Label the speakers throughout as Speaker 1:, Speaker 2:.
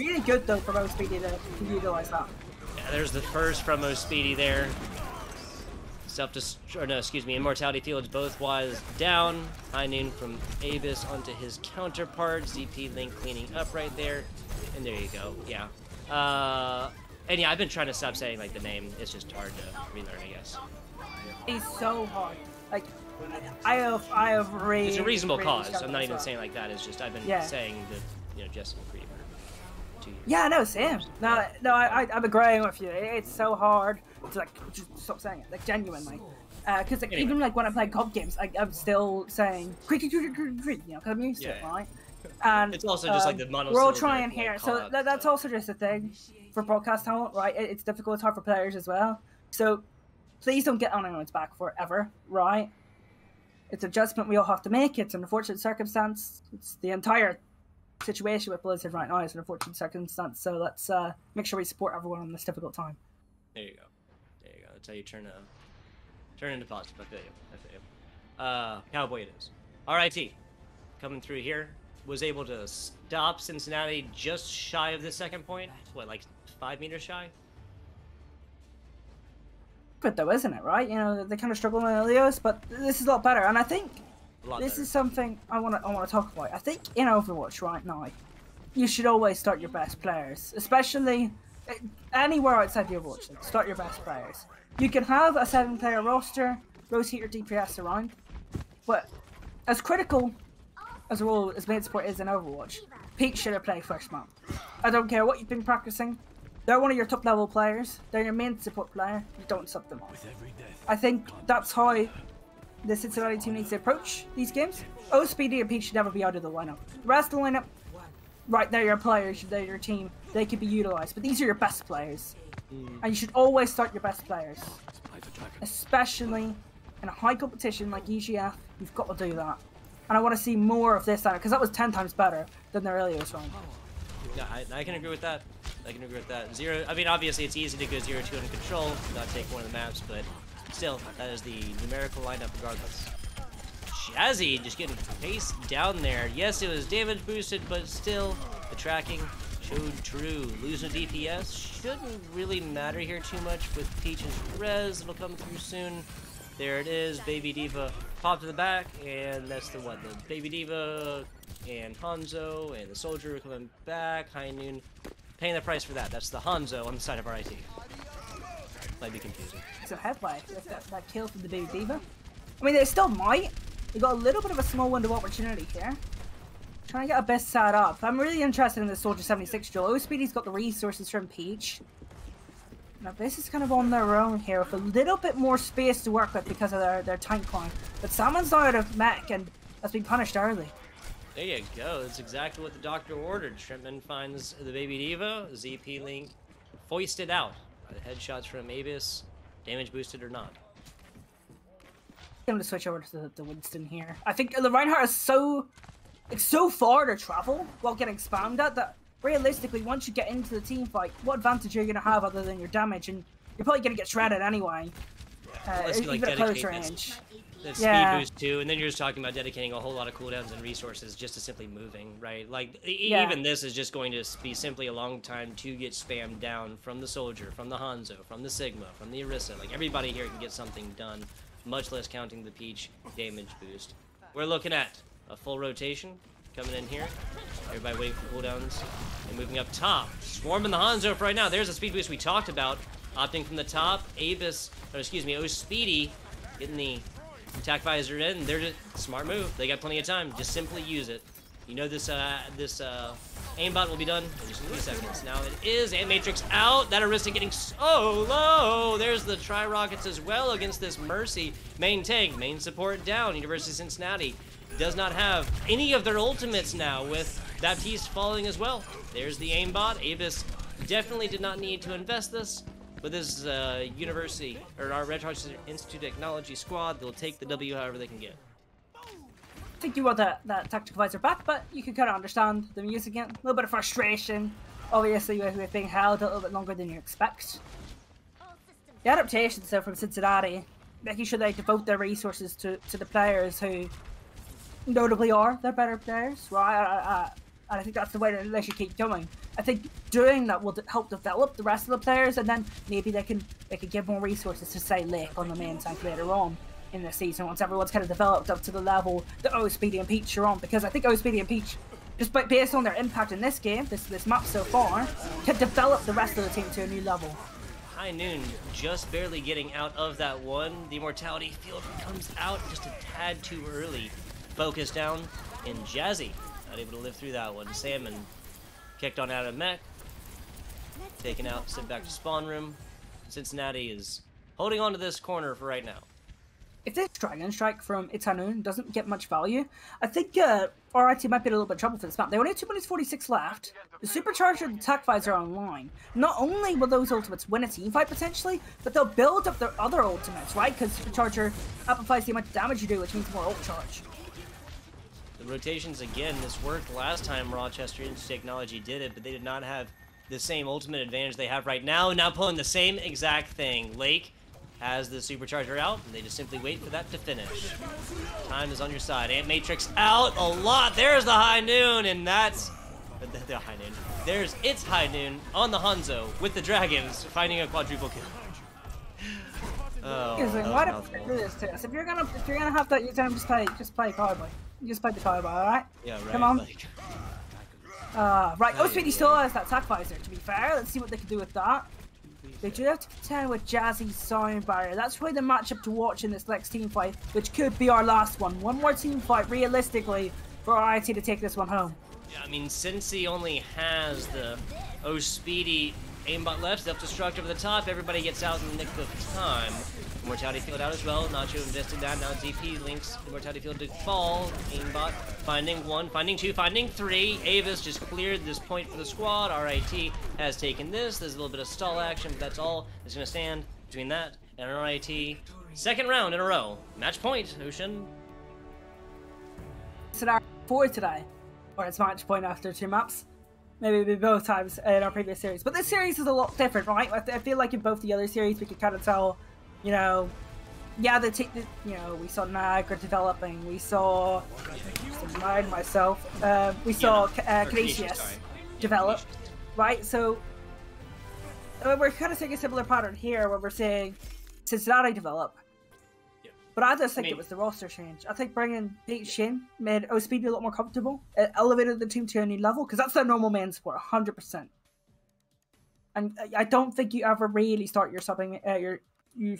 Speaker 1: really good though for Speedy to utilize that.
Speaker 2: Yeah, there's the first from Speedy there. Immortality Fields both was down. High Noon from Abyss onto his counterpart. ZP Link cleaning up right there. And there you go. Yeah. And yeah, I've been trying to stop saying like the name. It's just hard to relearn, I guess.
Speaker 1: He's so hard. Like, I have really.
Speaker 2: It's a reasonable
Speaker 1: really
Speaker 2: cause. I'm not even saying like that. It's just I've been saying the Justin Creed for 2 years.
Speaker 1: Yeah, no, same. No, I'm agreeing with you. It's so hard to like just stop saying it, like genuinely. Because like, even like when I play COD games, I'm still saying Creed, you know, because I'm used to it, right? And
Speaker 2: it's also just like the monosyllable.
Speaker 1: We're all trying here,
Speaker 2: like,
Speaker 1: so that's also just a thing for broadcast talent, right? It's difficult, it's hard for players as well. So please don't get on anyone's back forever, right? It's an adjustment we all have to make. It's an unfortunate circumstance. It's the entire situation with Blizzard right now is an unfortunate circumstance. So let's make sure we support everyone in this difficult time.
Speaker 2: There you go. There you go. That's how you turn into positive. I feel you. Cowboy it is. RIT coming through here. Was able to stop Cincinnati just shy of the second point. What, like 5 meters shy?
Speaker 1: Good though, isn't it? Right? You know, they kind of struggle in Ilios, but this is a lot better. And I think this is something I want to talk about. I think in Overwatch right now, you should always start your best players, especially anywhere outside the Overwatch League. Start your best players. You can have a 7-player roster, rotate your DPS around, but as critical as a role as main support is in Overwatch, Peach should have played first map. I don't care what you've been practicing. They're one of your top level players. They're your main support player. You don't sub them off. I think that's how the Cincinnati team needs to approach these games. Speedy and Peach should never be out of the lineup. The rest of the lineup, right, they're your players, they're your team. They could be utilized, but these are your best players. And you should always start your best players. Especially in a high competition like EGF, you've got to do that. And I want to see more of this, because that was 10 times better than their Ilios run.
Speaker 2: Yeah, I can agree with that. Zero. I mean, obviously, it's easy to go 0-2 under control, not take one of the maps, but still, that is the numerical lineup regardless. Jazzy just getting face down there. Yes, it was damage boosted, but still, the tracking showed true. Losing DPS shouldn't really matter here too much with Peach's res. It'll come through soon. There it is. Baby D.Va popped in the back, and that's the Baby D.Va and Hanzo and the Soldier are coming back. High Noon paying the price for that. That's the Hanzo on the side of RIT. Might be confusing.
Speaker 1: So headway, that kill from the Baby D.Va. I mean, they still might. They got a little bit of a small window of opportunity here. Trying to get a best set up. I'm really interested in the Soldier 76 duel. Speedy's got the resources from Peach. Now this is kind of on their own here with a little bit more space to work with because of their tank line. But Salmon's out of mech and has been punished early.
Speaker 2: There you go. That's exactly what the doctor ordered. Shrimpman finds the Baby D.Va. ZP Link foisted out by the headshots from Abyss. Damage boosted or not.
Speaker 1: I'm going to switch over to the Winston here. I think the Reinhardt is so far to travel while getting spammed at that realistically, once you get into the team fight, what advantage are you going to have other than your damage? And you're probably going to get shredded anyway. Even at close range.
Speaker 2: That speed boost too, and then you're just talking about dedicating a whole lot of cooldowns and resources just to simply moving, right? Like, even this is just going to be simply a long time to get spammed down from the Soldier, from the Hanzo, from the Sigma, from the Orisa. Like, everybody here can get something done, much less counting the Peach damage boost. We're looking at a full rotation coming in here. Everybody waiting for cooldowns and moving up top. Swarming the Hanzo for right now. There's the speed boost we talked about. Opting from the top. Speedy getting the attack visor in. They're just smart move. They got plenty of time. Just simply use it. You know this aimbot will be done in just a few seconds. Now it is, and Matrix out. That Orisa getting so low. There's the Tri-Rockets as well against this Mercy. Main tank, main support down. University of Cincinnati does not have any of their ultimates now with Baptiste falling as well. There's the aimbot. Abyss definitely did not need to invest this. But this university, or our Red Heart Institute Technology squad, they'll take the W however they can get.
Speaker 1: I think you want that tactical visor back, but you can kind of understand them using it. A little bit of frustration, obviously, with being held a little bit longer than you expect. The adaptations, though, from Cincinnati, making sure they devote their resources to the players who notably are their better players, right? And I think that's the way that they should keep going. I think doing that will help develop the rest of the players, and then maybe they can give more resources to, say, Lake on the main tank later on in the season, once everyone's kind of developed up to the level that Speedy and Peach are on. Because I think Speedy and Peach, just based on their impact in this game, this map so far, can develop the rest of the team to a new level.
Speaker 2: High Noon just barely getting out of that one. The Immortality Field comes out just a tad too early. Focus down, and Jazzy not able to live through that one. Salmon kicked on out of mech, taken out, sent back to spawn room. Cincinnati is holding on to this corner for right now.
Speaker 1: If this Dragon Strike from Itanoon doesn't get much value, I think RIT might be in a little bit of trouble for this map. They only have 2 minutes 46 left. The Supercharger and the Attack Visor are online. Not only will those ultimates win a team fight potentially, but they'll build up their other ultimates, right? Because Supercharger amplifies the amount of damage you do, which means more ult charge.
Speaker 2: The rotations, again, this worked last time Rochester Technology did it, but they did not have the same ultimate advantage they have right now. Now pulling the same exact thing. Lake has the Supercharger out, and they just simply wait for that to finish. Time is on your side. Ant Matrix out a lot. There's the High Noon, and that's the High Noon. It's High Noon on the Hanzo with the Dragons finding a quadruple kill. Oh,
Speaker 1: why don't we do this to us? If you're gonna have that, you just play Cowboy. You just play the Cowboy, alright?
Speaker 2: Yeah, right.
Speaker 1: Come on.
Speaker 2: Like...
Speaker 1: right, Speedy still has that Attack Visor, to be fair. Let's see what they can do with that. They do have to contend with Jazzy's Sound Barrier. That's really the matchup to watch in this next team fight, which could be our last one. One more team fight, realistically, for RIT to take this one home.
Speaker 2: Yeah, I mean, Cincy only has the Speedy aimbot left, self-destruct over the top. Everybody gets out in the nick of time. Immortality Field out as well. Nacho invested that. Now DP links Immortality Field to fall. Aimbot finding 1, finding 2, finding 3. Avis just cleared this point for the squad. RIT has taken this. There's a little bit of stall action, but that's all that's going to stand between that and RIT. Second round in a row. Match point, Ocean.
Speaker 1: Scenario 4 today, or it's match point after 2 maps. Maybe both times in our previous series. But this series is a lot different, right? I feel like in both the other series we could kind of tell, you know, yeah, we saw Niagara developing, we saw, we saw Canisius develop, right? So we're kind of seeing a similar pattern here where we're seeing Cincinnati develop. But I just think it was the roster change. I think bringing Peach in made Speedy a lot more comfortable. It elevated the team to a new level, because that's their normal main support, 100%. And I don't think you ever really start your subbing, you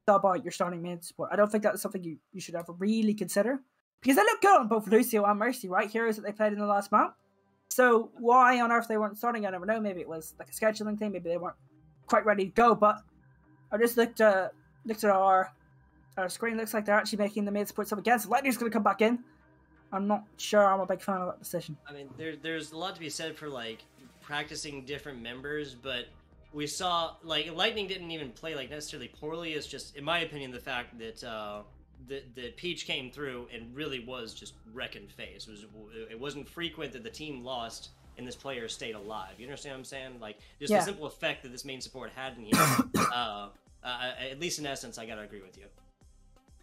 Speaker 1: sub out your starting main support. I don't think that's something you should ever really consider. Because they look good on both Lucio and Mercy, right? Heroes that they played in the last map. So why on earth they weren't starting, I never know. Maybe it was like a scheduling thing. Maybe they weren't quite ready to go. But I just looked at our screen. Looks like they're actually making the main support sub again. So Lightning's going to come back in. I'm not sure I'm a big fan of that decision.
Speaker 2: I mean, there's a lot to be said for, like, practicing different members, but we saw, like, Lightning didn't even play, like, necessarily poorly. It's just, in my opinion, the fact that that Peach came through and really was just wrecking face. It wasn't frequent that the team lost and this player stayed alive. You understand what I'm saying? Like, just the simple effect that this main support had in here. At least in essence, I gotta agree with you.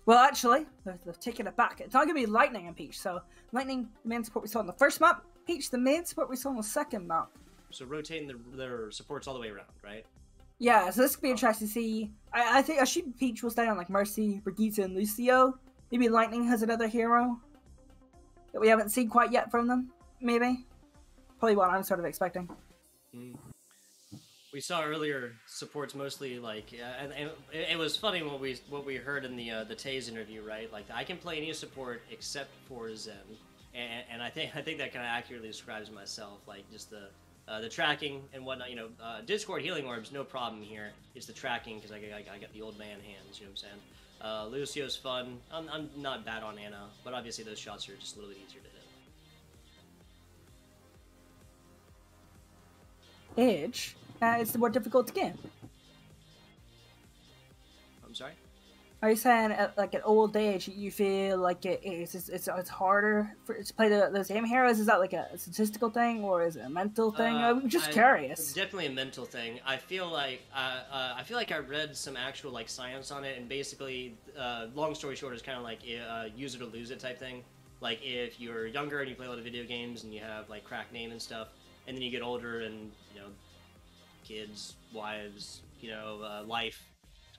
Speaker 1: Well, actually, they've taken it back. It's not going to be Lightning and Peach. So, Lightning, the main support we saw on the first map. Peach, the main support we saw on the second map.
Speaker 2: So, rotating their supports all the way around, right?
Speaker 1: Yeah, so this could be interesting to see. I think Peach will stay on, like, Mercy, Brigitte, and Lucio. Maybe Lightning has another hero that we haven't seen quite yet from them. Maybe. Probably what I'm sort of expecting.
Speaker 2: We saw earlier supports mostly like, and it was funny what we heard in the Taze interview, right? Like, I can play any support except for Zen, and I think that kind of accurately describes myself. Like, just the tracking and whatnot. You know, Discord healing orbs, no problem here. It's the tracking, because I got the old man hands. You know what I'm saying? Lucio's fun. I'm not bad on Ana, but obviously those shots are just a little bit easier to hit.
Speaker 1: Edge. It's the more difficult game.
Speaker 2: I'm sorry?
Speaker 1: Are you saying like at old age you feel like it's harder to play those game heroes? Is that like a statistical thing or is it a mental thing? I'm just curious.
Speaker 2: It's definitely a mental thing. I feel like I read some actual like science on it, and basically, long story short, is kind of like use it or lose it type thing. Like if you're younger and you play a lot of video games and you have like crack name and stuff, and then you get older and you know, kids, wives, you know, life,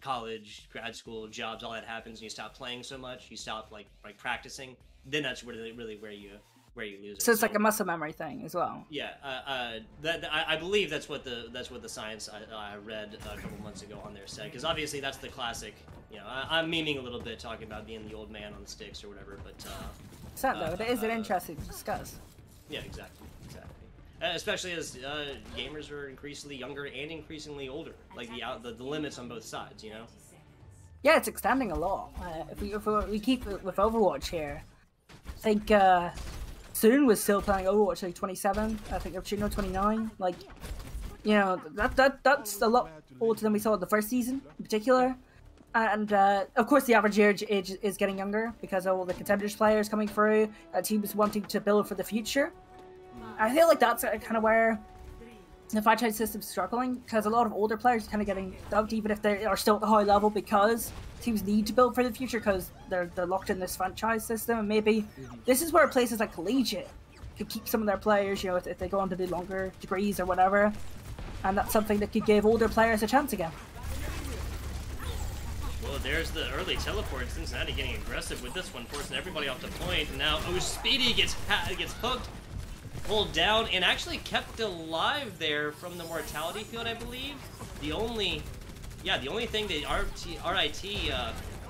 Speaker 2: college, grad school, jobs, all that happens, and you stop playing so much, you stop like practicing. Then that's really where you lose it.
Speaker 1: So it's like a muscle memory thing as well.
Speaker 2: Yeah, I believe that's what the science I read a couple months ago on there said. Because obviously that's the classic. You know, I'm memeing a little bit, talking about being the old man on the sticks or whatever. But
Speaker 1: It is an interesting to discuss.
Speaker 2: Yeah, exactly. Especially as gamers are increasingly younger and increasingly older. Like the limits on both sides, you know.
Speaker 1: Yeah, it's extending a lot. If we keep it with Overwatch here, I think Soon was still playing Overwatch like 27. I think Chino 29. Like, you know, that's a lot older than we saw in the first season in particular. And of course, the average age is getting younger because of all the contenders players coming through. Teams wanting to build for the future. I feel like that's kind of where the franchise system's struggling, because a lot of older players are kind of getting dubbed, even if they are still at the high level, because teams need to build for the future because they're locked in this franchise system. And maybe this is where places like Collegiate could keep some of their players, you know, if they go on to do longer degrees or whatever. And that's something that could give older players a chance again.
Speaker 2: Well, there's the early teleport. Cincinnati getting aggressive with this one, forcing everybody off the point. And now Speedy gets hooked, pulled down, and actually kept alive there from the mortality field, I believe. The only thing that RIT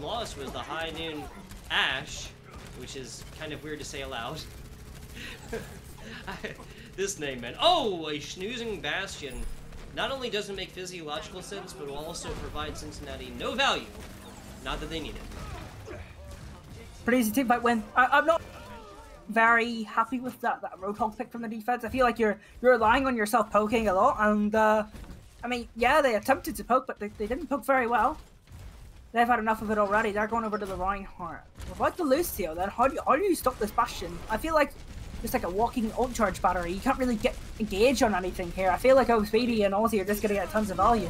Speaker 2: lost was the High Noon Ash, which is kind of weird to say aloud. This name, man. Oh, a Snoozing Bastion. Not only doesn't make physiological sense, but will also provide Cincinnati no value. Not that they need it.
Speaker 1: Pretty easy team fight win. I'm not very happy with that Roadhog pick from the defense. I feel like you're relying on yourself poking a lot, and I mean, yeah, they attempted to poke, but they didn't poke very well. They've had enough of it already. They're going over to the Reinhardt. Without the Lucio, then how do you stop this Bastion? I feel like it's like a walking ult charge battery. You can't really engage on anything here. I feel like Speedy and Aussie are just going to get tons of value.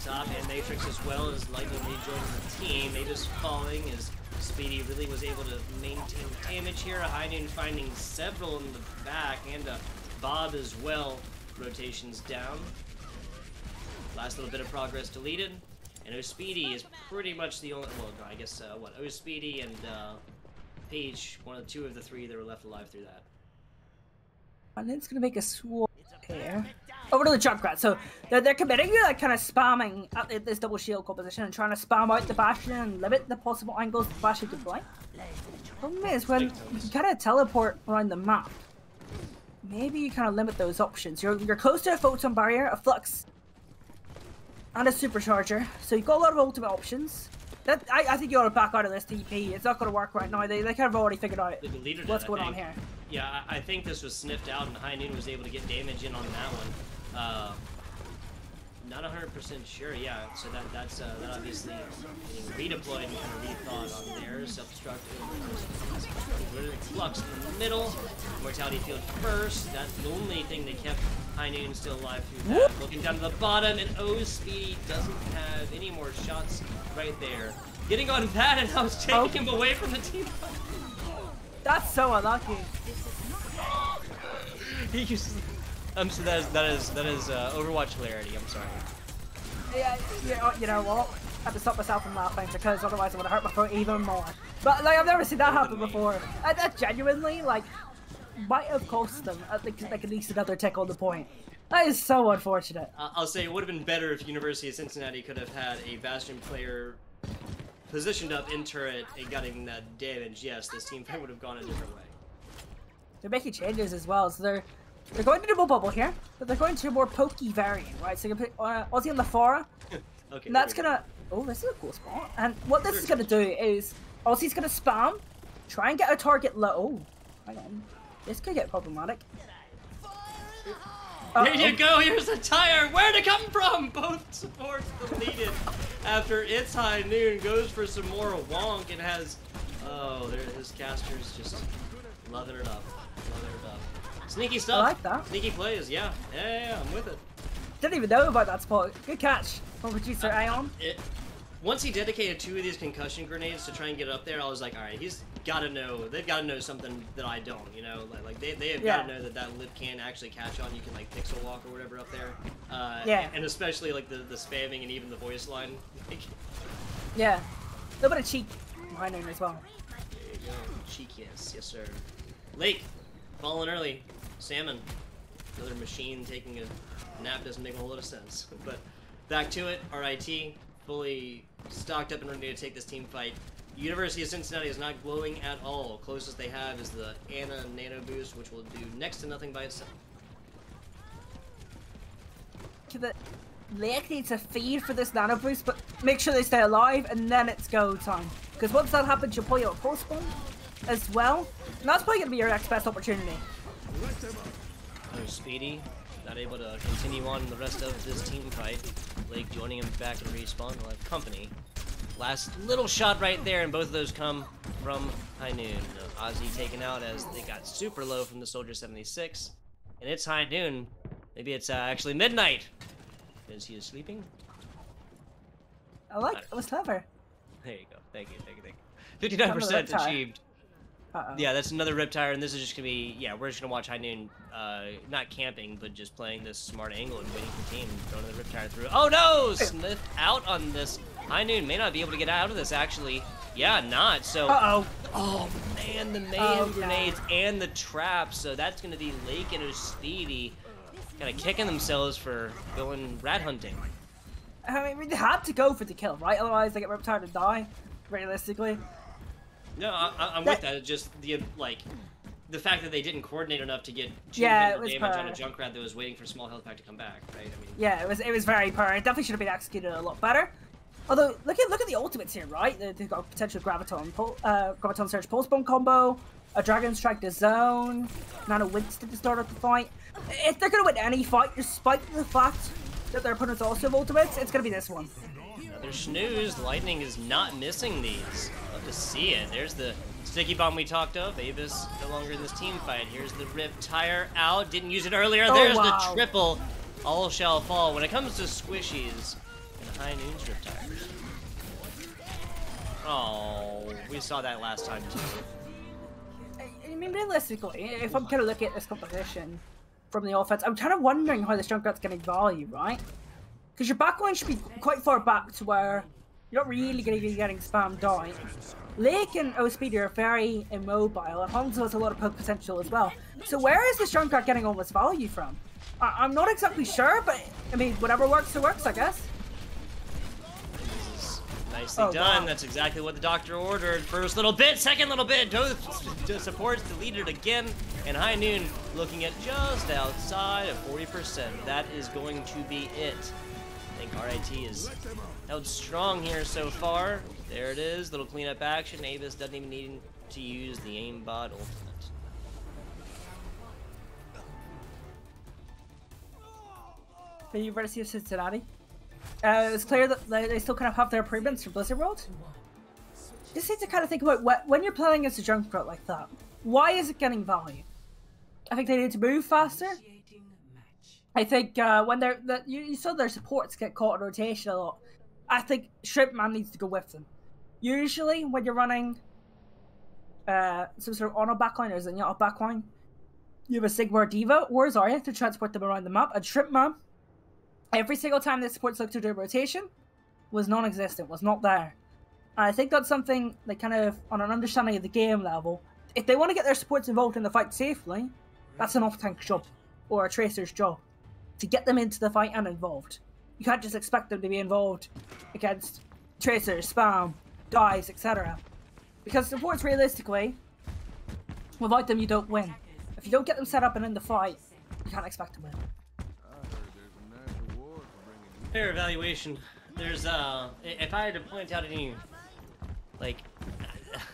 Speaker 2: Top and Matrix as well as Lightning rejoining the team. They just falling as Speedy really was able to maintain damage here. High Noon finding several in the back, and Bob as well. Rotations down. Last little bit of progress deleted. And Speedy is pretty much the only, well, no, I guess, Speedy and Paige, one of the two of the three that were left alive through that.
Speaker 1: And then it's going to make a swap here. Over to the Junkrat. So they're committing to like kind of spamming at this double shield composition and trying to spam out the Bastion and limit the possible angles the Bastion could play. Problem is, when you can kind of teleport around the map, maybe you kind of limit those options. You're close to a Photon Barrier, a Flux, and a Supercharger. So you've got a lot of ultimate options. I think you ought to back out of this TP. It's not going to work right now. They kind of already figured out what's going on here.
Speaker 2: Yeah, I think this was sniffed out, and High Noon was able to get damage in on that one. Not 100% sure. Yeah, so that's that obviously getting redeployed and kind of rethought on there. Self-destructive. Flux in the middle. Mortality field first. That's the only thing that kept High Noon still alive through that. Looking down to the bottom, and Speedy doesn't have any more shots right there. Getting on that, and I was taking him away from the team.
Speaker 1: That's so unlucky.
Speaker 2: He just, so that is Overwatch hilarity. I'm sorry.
Speaker 1: Yeah, you know what? I had to stop myself from laughing because otherwise I would have hurt my throat even more. But like, I've never seen that happen before. And that genuinely like might have cost them like at least another tick on the point. That is so unfortunate.
Speaker 2: I'll say it would have been better if University of Cincinnati could have had a Bastion player positioned up in turret and getting that damage. Yes, this team fight would have gone a different way.
Speaker 1: They're making changes as well, so they're going to double bubble here, but they're going to a more pokey variant, right? So you can put Aussie on the Pharah,
Speaker 2: okay,
Speaker 1: and that's gonna. Oh, this is a cool spot. And what this is gonna do is Aussie's gonna spam, try and get a target low. Oh, hang on, this could get problematic.
Speaker 2: There you go. Here's the tire. Where'd it come from? Both supports deleted after It's High Noon goes for some more wonk and has. Oh, there his caster's just loving it up. Sneaky stuff.
Speaker 1: I like that.
Speaker 2: Sneaky plays, yeah, I'm with it.
Speaker 1: Didn't even know about that spot. Good catch from producer Aeon.
Speaker 2: once he dedicated 2 of these concussion grenades to try and get up there, I was like, all right, he's got to know. They've got to know something that I don't, you know? Like they have got to know that lip can actually catch on. You can, like, pixel walk or whatever up there. And especially, like, the spamming and even the voice line.
Speaker 1: Yeah. A little bit of cheek behind him as well.
Speaker 2: There you go. Cheekiness. Yes, sir. Lake. Falling early. Salmon. Another machine taking a nap doesn't make a whole lot of sense. But back to it. RIT. Fully stocked up and ready to take this team fight. University of Cincinnati is not glowing at all. Closest they have is the Ana Nano Boost, which will do next to nothing by itself.
Speaker 1: Lake needs a feed for this Nano Boost, but make sure they stay alive, and then it's go time. Because once that happens, you'll probably have a postpone as well. And that's probably going to be your next best opportunity.
Speaker 2: Oh, Speedy. Not able to continue on the rest of this team fight. Lake joining him back in respawn. We'll have company. Last little shot right there, and both of those come from High Noon. Ozzy taken out as they got super low from the Soldier 76. And it's High Noon. Maybe it's actually midnight. Is he sleeping?
Speaker 1: I like it. It was clever.
Speaker 2: There you go. Thank you, thank you, thank you. 59% achieved. Yeah, that's another rip tire, and this is just gonna be, yeah, we're just gonna watch High Noon, not camping, but just playing this smart angle and waiting for team, throwing the rip tire through. Oh no! Smith out on this. High Noon may not be able to get out of this, actually. Yeah, not, so. Oh man, the mayhem grenades and the traps, so that's gonna be Lake and Speedy kind of kicking themselves for going rat hunting.
Speaker 1: I mean, they had to go for the kill, right? Otherwise, they get ripped tire and die, realistically.
Speaker 2: No, I'm with that. It's just the fact that they didn't coordinate enough to get damage on a Junkrat that was waiting for small health pack to come back, right? I mean,
Speaker 1: yeah, it was very poor. It definitely should have been executed a lot better. Although, look at the ultimates here, right? They've got a potential Graviton Surge Pulse Bomb combo, a Dragon Strike to zone, Nano Winston to start up the fight. If they're gonna win any fight, despite the fact that their opponents also have ultimates, it's gonna be this one.
Speaker 2: Another snooze. Lightning is not missing these. Love to see it. There's the sticky bomb we talked of. Avis no longer in this team fight. Here's the rip tire out. Didn't use it earlier. There's the triple. All shall fall. When it comes to squishies and High Noon's rip tires. Oh, we saw that last time too.
Speaker 1: I mean, realistically, if I'm kind of looking at this competition from the offense, I'm kind of wondering how this Junkrat's getting value, right? Because your backline should be quite far back to where you're not really going to be getting spammed down. Lake and Speedy are very immobile, and Hanzo has a lot of potential as well. So where is this Junkrat getting all this value from? I'm not exactly sure, but I mean, whatever works, it works, I guess.
Speaker 2: Nicely done. Wow. That's exactly what the doctor ordered. First little bit, second little bit. Supports deleted again. And High Noon looking at just outside of 40%. That is going to be it. I think RIT is held strong here so far. There it is. Little cleanup action. Avis doesn't even need to use the aimbot ultimate.
Speaker 1: The University of Cincinnati. It's clear that they still kind of have their improvements from Blizzard World. You just need to kind of think about when you're playing as a Junkrat like that, why is it getting value? I think they need to move faster. I think when you saw their supports get caught in rotation a lot. I think Shrimpman needs to go with them. Usually when you're running some sort of Ono backline or Zenyatta backline, you have a Sigma or Diva or Zarya to transport them around the map, and Shrimpman, every single time the supports looked to do rotation, was non-existent, was not there. And I think that's something that kind of, on an understanding of the game level, if they want to get their supports involved in the fight safely, that's an off-tank job, or a Tracer's job, to get them into the fight and involved. You can't just expect them to be involved against Tracers, Spam, Dives, etc. Because supports, realistically, without them you don't win. If you don't get them set up and in the fight, you can't expect to win.
Speaker 2: Fair evaluation. There's if I had to point out any, like,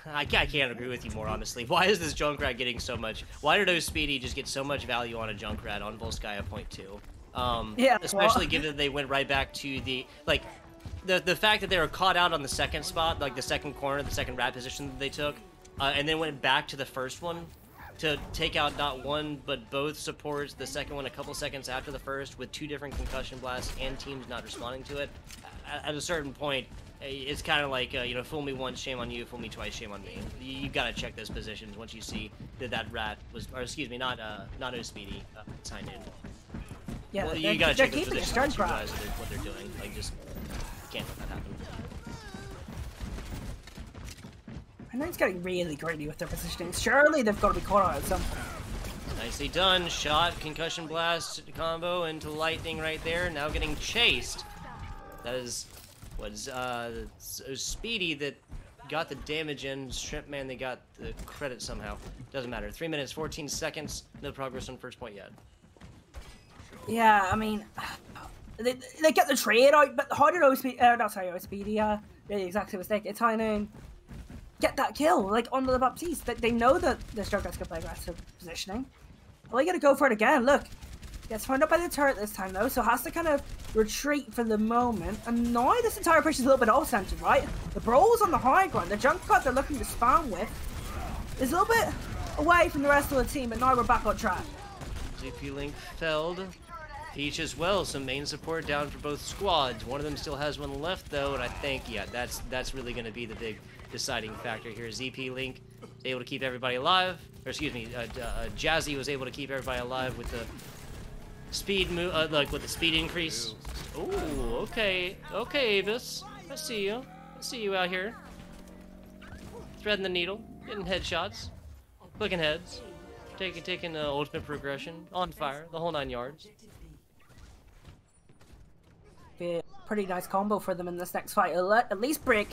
Speaker 2: I can't agree with you more honestly. Why is this Junkrat getting so much? Why did Speedy just get so much value on a Junkrat on Volskaya point 2?
Speaker 1: Yeah,
Speaker 2: especially given that they went right back to the the fact that they were caught out on the second spot, like the second corner, the second rat position that they took, and then went back to the first one to take out not one but both supports, the second one a couple seconds after the first, with 2 different concussion blasts and teams not responding to it. At a certain point, it's kind of like, you know, fool me once, shame on you, fool me twice, shame on me. You gotta check those positions once you see that rat was, or excuse me, not Speedy, it's High Noon.
Speaker 1: Yeah,
Speaker 2: well, you gotta check those positions once you realize what they're doing. Like, just can't let that happen.
Speaker 1: I know it's getting really greedy with their positioning. Surely they've got to be caught out at some point.
Speaker 2: Nicely done. Shot, concussion blast combo into lightning right there. Now getting chased. That was Speedy that got the damage in. Shrimp Man, they got the credit somehow. Doesn't matter. 3 minutes, 14 seconds. No progress on first point yet.
Speaker 1: Yeah, I mean, they get the trade out, but how did Speedy, really exactly mistake. It's High Noon get that kill, like, onto the Baptiste. They know that the Struggles can play aggressive positioning. Well, they gotta go for it again. Look, gets found up by the turret this time though, so has to kind of retreat for the moment. And now this entire push is a little bit off-centered, right? The Brawl's on the high ground. The jump cut they're looking to spam with is a little bit away from the rest of the team, but now we're back on track.
Speaker 2: ZP Link felled. Peach as well, some main support down for both squads. One of them still has one left though, and I think, yeah, that's really going to be the big deciding factor here. ZP Link able to keep everybody alive, or excuse me, Jazzy was able to keep everybody alive with the speed move, like with the speed increase. Ooh, okay, Avis, I see you out here, threading the needle, getting headshots, clicking heads, taking ultimate progression, on fire, the whole 9 yards.
Speaker 1: Be a pretty nice combo for them in this next fight. It'll at least break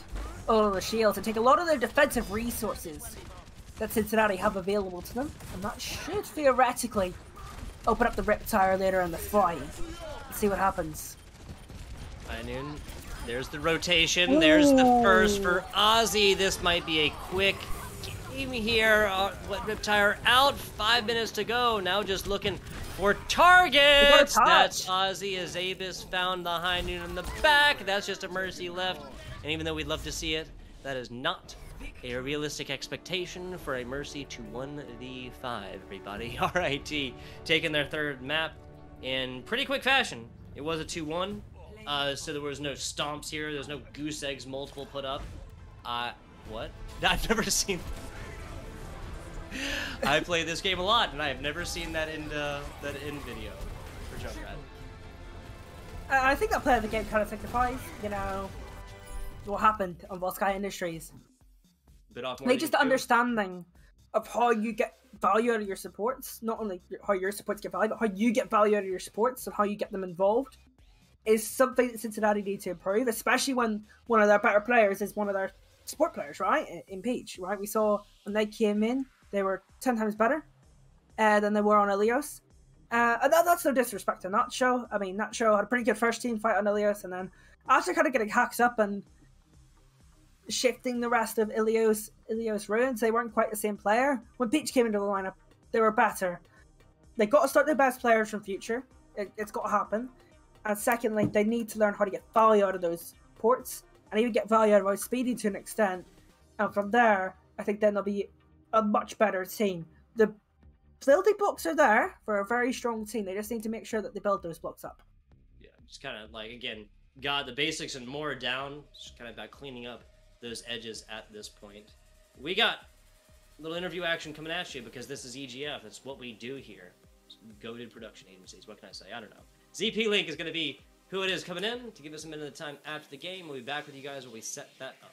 Speaker 1: all of the shields and take a lot of their defensive resources that Cincinnati have available to them, and that should theoretically open up the Riptire later in the fight. Let's see what happens.
Speaker 2: High Noon, there's the rotation. Ooh. There's the first for Ozzy. This might be a quick game here. Riptire out, 5 minutes to go. Now just looking for targets. That's Ozzy as Abyss found the High Noon in the back. That's just a Mercy left. And even though we'd love to see it, that is not a realistic expectation for a Mercy to 1v5, everybody. RIT taking their third map in pretty quick fashion. It was a 2-1, so there was no stomps here. There's no goose eggs multiple put up. What? I've never seen... I play this game a lot, and I have never seen that in video for Junkrat.
Speaker 1: I think that play of the game kind of signifies, you know, what happened on Volsky Industries. Like, just the understanding of how you get value out of your supports, not only how your supports get value, but how you get value out of your supports and how you get them involved, is something that Cincinnati need to improve, especially when one of their better players is one of their support players, right? In Peach, right? We saw when they came in, they were 10 times better than they were on Ilios. And that's no disrespect to Nacho. I mean, Nacho had a pretty good first team fight on Ilios, and then after kind of getting hacked up and shifting the rest of Ilios ruins, they weren't quite the same player. When Peach came into the lineup, they were better. They got to start their best players from future. It's got to happen. And secondly, they need to learn how to get value out of those ports, and even get value out of Speedy to an extent. And from there, I think then they'll be a much better team. The building blocks are there for a very strong team. They just need to make sure that they build those blocks up.
Speaker 2: Yeah, just kind of like, again, got the basics and more down. Just kind of about cleaning up those edges at this point. We got a little interview action coming at you because this is EGF. That's what we do here. Goated production agencies. What can I say? I don't know. ZP Link is going to be who it is coming in to give us a minute of time after the game. We'll be back with you guys when we set that up.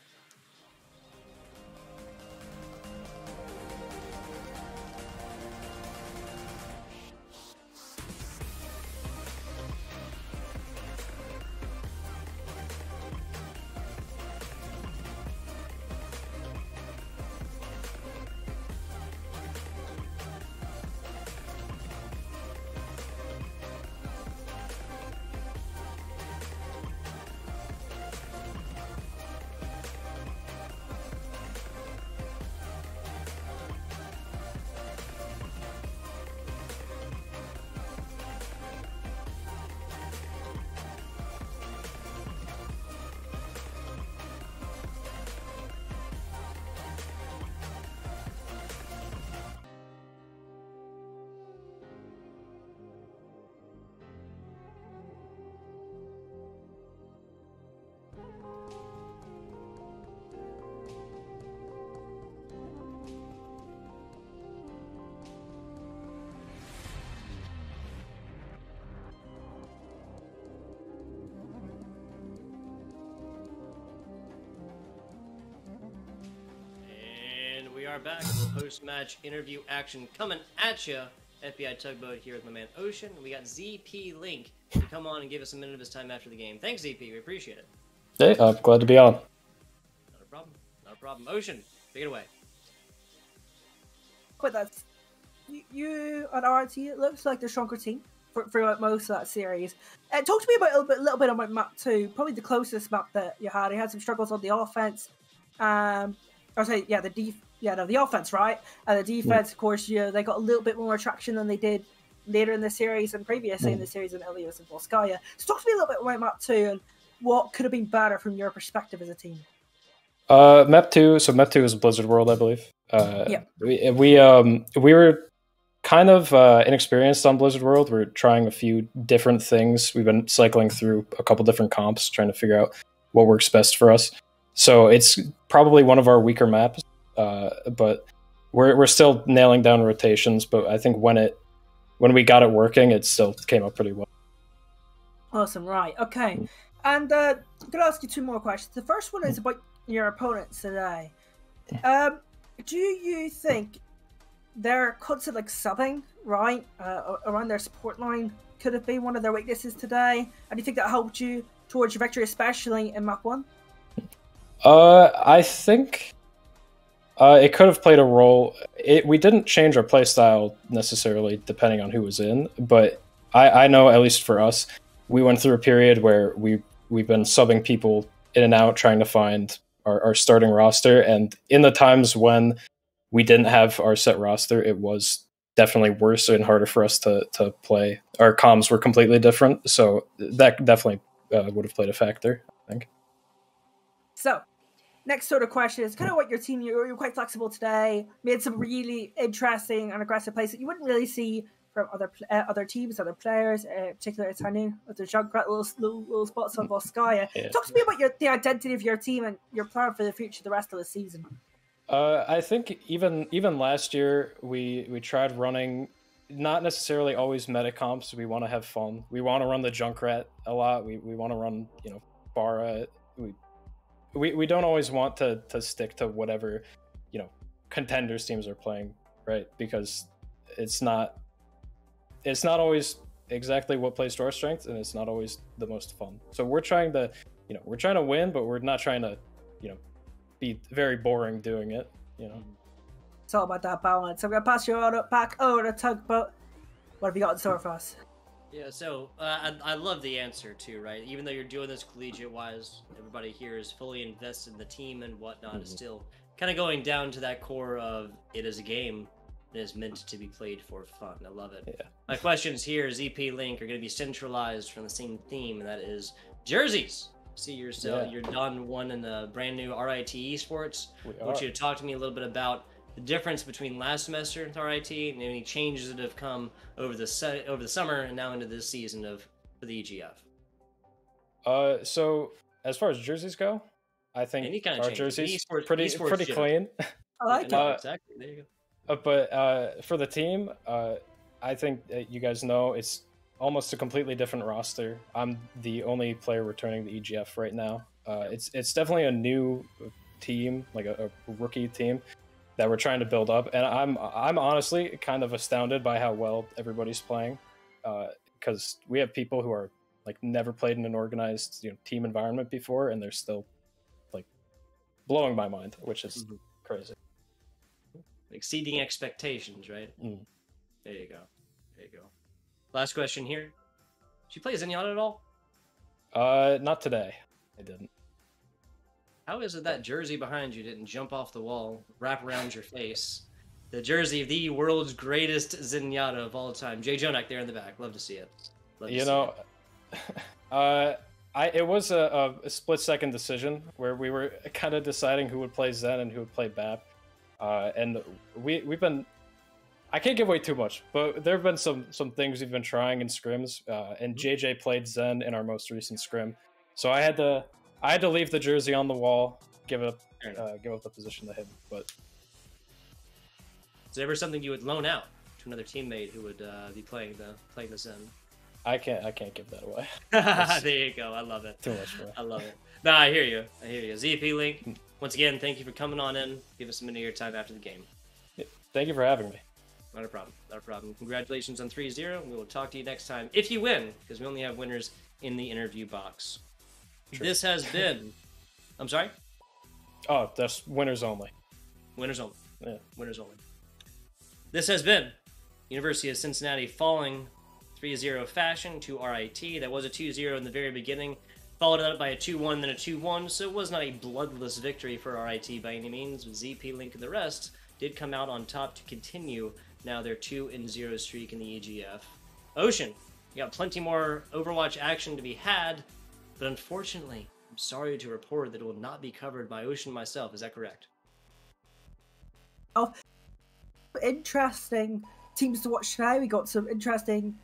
Speaker 2: are back. A little post-match interview action coming at you. FBI Tugboat here with my man Ocean. We got ZP Link to come on and give us a minute of his time after the game. Thanks, ZP. We appreciate it.
Speaker 3: Hey, I'm glad to be on.
Speaker 2: Not a problem. Not a problem. Ocean, take it away.
Speaker 1: But that's you and RT. It looks like the stronger team throughout most of that series. Talk to me about a little bit about map 2. Probably the closest map that you had. You had some struggles on the offense. The offense, right? And the defense, of course, they got a little bit more traction than they did later in the series and previously in the series in Ilios and Volskaya. So talk to me a little bit about map 2 and what could have been better from your perspective as a team.
Speaker 3: Map 2. So map 2 is Blizzard World, I believe. We were kind of inexperienced on Blizzard World. We're trying a few different things. We've been cycling through a couple different comps, trying to figure out what works best for us. So it's probably one of our weaker maps, but we're still nailing down rotations. But I think when we got it working, it still came up pretty well.
Speaker 1: Awesome, right? Okay, and I'm gonna ask you 2 more questions. The first one is about your opponents today. Do you think their constant subbing, right, around their support line could have been one of their weaknesses today? And do you think that helped you towards your victory, especially in map 1?
Speaker 3: I think it could have played a role. We didn't change our playstyle necessarily depending on who was in, but I know, at least for us, we went through a period where we've been subbing people in and out trying to find our starting roster, and in the times when we didn't have our set roster, it was definitely worse and harder for us to play. Our comms were completely different, so that definitely would have played a factor, I think.
Speaker 1: So, next sort of question is kind of what your team, you're quite flexible today, made some really interesting and aggressive plays that you wouldn't really see from other teams, other players, particularly Tanu, with the Junkrat little spots on Volskaya.
Speaker 3: Yeah.
Speaker 1: Talk to me about the identity of your team and your plan for the future, the rest of the season.
Speaker 3: I think even last year we tried running, not necessarily always meta comps. We want to have fun. We want to run the Junkrat a lot. We want to run Pharah. We don't always want to stick to whatever contenders teams are playing, right? Because it's not always exactly what plays to our strengths, and it's not always the most fun. So we're trying to win, but we're not trying to be very boring doing it.
Speaker 1: It's all about that balance. I'm gonna pass you back over to Tugboat. What have you got in store for us?
Speaker 2: Yeah, so I love the answer too, right? Even though you're doing this collegiate-wise, everybody here is fully invested in the team and whatnot. Is still kind of going down to that core of it is a game and is meant to be played for fun. I love it. Yeah. My questions here, ZP Link, are going to be centralized from the same theme, and that is jerseys. See, you're done one in the brand new RIT Esports. I want you to talk to me a little bit about the difference between last semester with RIT and any changes that have come over the summer and now into this season for the EGF.
Speaker 3: So as far as jerseys go, I think
Speaker 2: any kind of
Speaker 3: our
Speaker 2: changes.
Speaker 3: jerseys pretty
Speaker 2: esports
Speaker 3: clean.
Speaker 1: I like it.
Speaker 2: Exactly. There you
Speaker 3: go. But for the team, I think you guys know it's almost a completely different roster. I'm the only player returning the EGF right now. It's definitely a new team, like a rookie team that we're trying to build up, and I'm honestly kind of astounded by how well everybody's playing, because we have people who are never played in an organized team environment before, and they're still blowing my mind, which is crazy.
Speaker 2: Exceeding expectations, right? There you go. Last question here. Did you play Zenyatta at all?
Speaker 3: Not today. I didn't.
Speaker 2: How is it that jersey behind you didn't jump off the wall, wrap around your face? The jersey of the world's greatest Zenyatta of all time. Jay Jonak there in the back. Love to see it.
Speaker 3: It was a split-second decision where we were kind of deciding who would play Zen and who would play Bap. And we've been... I can't give away too much, but there have been some things we've been trying in scrims, and JJ played Zen in our most recent scrim. So I had to leave the jersey on the wall, give up the position to him. But
Speaker 2: is there ever something you would loan out to another teammate who would be playing the Zen?
Speaker 3: I can't give that away.
Speaker 2: There you go. I love it.
Speaker 3: Too much for me.
Speaker 2: I love it. No, I hear you. I hear you. ZP Link, once again, thank you for coming on in. Give us a minute of your time after the game.
Speaker 3: Thank you for having me.
Speaker 2: Not a problem. Not a problem. Congratulations on 3-0. We will talk to you next time if you win, because we only have winners in the interview box. True. This has been... I'm sorry?
Speaker 3: Oh, that's winners only.
Speaker 2: Winners only.
Speaker 3: Yeah.
Speaker 2: Winners only. This has been University of Cincinnati falling 3-0 fashion to RIT. That was a 2-0 in the very beginning. Followed up by a 2-1, then a 2-1, so it was not a bloodless victory for RIT by any means. ZP Link and the rest did come out on top to continue now their 2-0 streak in the EGF. Ocean, you got plenty more Overwatch action to be had, but unfortunately, I'm sorry to report that it will not be covered by Ocean myself. Is that correct?
Speaker 1: Oh, interesting teams to watch today. We got some interesting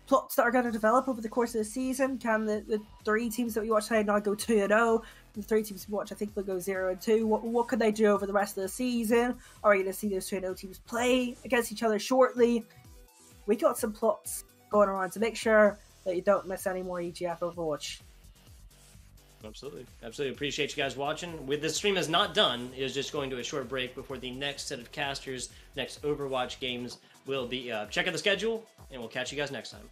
Speaker 1: plots that are going to develop over the course of the season. Can the 3 teams that we watch today now go 2-0? The 3 teams we watch, I think, they'll go 0-2. What could they do over the rest of the season? Are we going to see those 2-0 teams play against each other shortly? We got some plots going around to make sure that you don't miss any more EGF Overwatch.
Speaker 2: Absolutely. Absolutely. Appreciate you guys watching. With this stream is not done. It is just going to a short break before the next set of casters, next Overwatch games will be up. Check out the schedule, and we'll catch you guys next time.